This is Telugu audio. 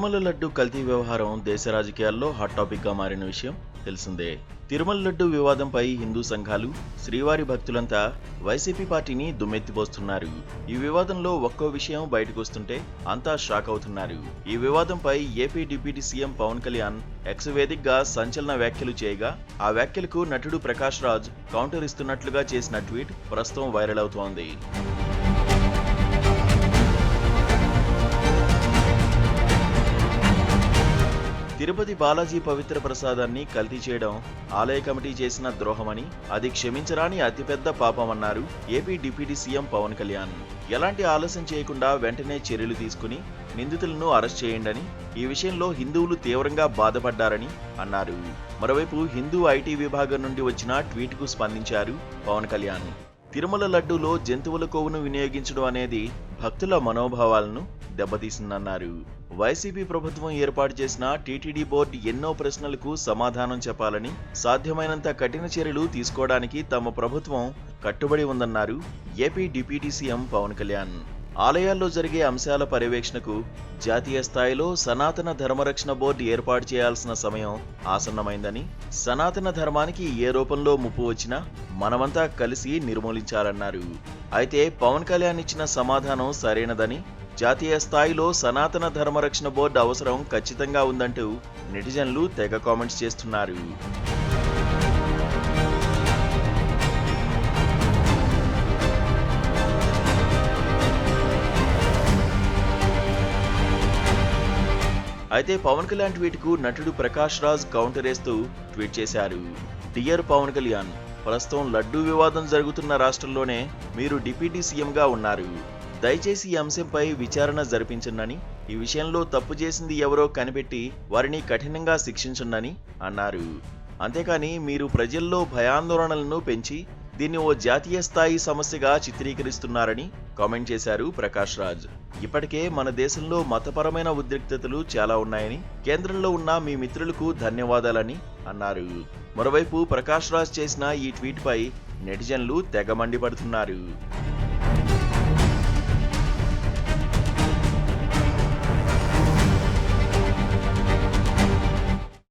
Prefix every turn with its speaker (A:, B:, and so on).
A: తిరుమల లడ్డు కల్తీ వ్యవహారం దేశ రాజకీయాల్లో హాట్ టాపిక్ గా మారిన విషయం తెలిసిందే. తిరుమల లడ్డు వివాదంపై హిందూ సంఘాలు, శ్రీవారి భక్తులంతా వైసీపీ పార్టీని దుమ్మెత్తిపోస్తున్నారు. ఈ వివాదంలో ఒక్కో విషయం బయటకు వస్తుంటే అంతా షాక్ అవుతున్నారు. ఈ వివాదంపై AP deputy CM Pawan Kalyan X వేదికగా సంచలన వ్యాఖ్యలు చేయగా, ఆ వ్యాఖ్యలకు నటుడు ప్రకాష్ రాజ్ కౌంటర్ ఇస్తున్నట్లుగా చేసిన ట్వీట్ ప్రస్తుతం వైరల్ అవుతోంది. తిరుపతి బాలాజీ పవిత్ర ప్రసాదాన్ని కల్తీ చేయడం ఆలయ కమిటీ చేసిన ద్రోహమని, అది క్షమించరాని అతిపెద్ద పాపమన్నారు AP deputy CM Pawan Kalyan. ఎలాంటి ఆలస్యం చేయకుండా వెంటనే చర్యలు తీసుకుని నిందితులను అరెస్ట్ చేయండని, ఈ విషయంలో హిందువులు తీవ్రంగా బాధపడ్డారని అన్నారు. మరోవైపు హిందూ ఐటీ విభాగం నుండి వచ్చిన ట్వీట్కు స్పందించారు పవన్ కళ్యాణ్. తిరుమల లడ్డూలో జంతువుల కొవ్వును వినియోగించడం అనేది భక్తుల మనోభావాలను దెబ్బతీసిందన్నారు. వైసీపీ ప్రభుత్వం ఏర్పాటు చేసిన టీటీడీ బోర్డు ఎన్నో ప్రశ్నలకు సమాధానం చెప్పాలని, సాధ్యమైనంత కఠిన చర్యలు తీసుకోవడానికి తమ ప్రభుత్వం కట్టుబడి ఉందన్నారు AP deputy CM Pawan Kalyan. ఆలయాల్లో జరిగే అంశాల పర్యవేక్షణకు జాతీయ స్థాయిలో సనాతన ధర్మరక్షణ బోర్డు ఏర్పాటు చేయాల్సిన సమయం ఆసన్నమైందని, సనాతన ధర్మానికి ఏ రూపంలో ముప్పు వచ్చినా మనమంతా కలిసి నిర్మూలించాలన్నారు. అయితే పవన్ కళ్యాణ్ ఇచ్చిన సమాధానం సరైనదని, జాతీయ స్థాయిలో సనాతన ధర్మరక్షణ బోర్డు అవసరం ఖచ్చితంగా ఉందంటూ నెటిజన్లు తెగ కామెంట్స్ చేస్తున్నారు. అయితే పవన్ కళ్యాణ్ ట్వీట్కు నటుడు ప్రకాష్ రాజ్ కౌంటర్ వేస్తూ ట్వీట్ చేశారు. డియర్ పవన్ కళ్యాణ్, ప్రస్తుతం లడ్డూ వివాదం జరుగుతున్న రాష్ట్రంలోనే మీరు డిప్యూటీ సీఎంగా ఉన్నారు. దయచేసి ఈ అంశంపై విచారణ జరిపించండి. ఈ విషయంలో తప్పు చేసింది ఎవరో కనిపెట్టి వారిని కఠినంగా శిక్షించండి అన్నారు. అంతేకాని మీరు ప్రజల్లో భయాందోళనలను పెంచి దీన్ని ఓ జాతీయ స్థాయి సమస్యగా చిత్రీకరిస్తున్నారని కామెంట్ చేశారు ప్రకాష్ రాజ్. ఇప్పటికే మన దేశంలో మతపరమైన ఉద్రిక్తతలు చాలా ఉన్నాయని, కేంద్రంలో ఉన్న మీ మిత్రులకు ధన్యవాదాలని అన్నారు. మరోవైపు ప్రకాష్ రాజ్ చేసిన ఈ ట్వీట్ పై నెటిజన్లు తెగ మండిపడుతున్నారు.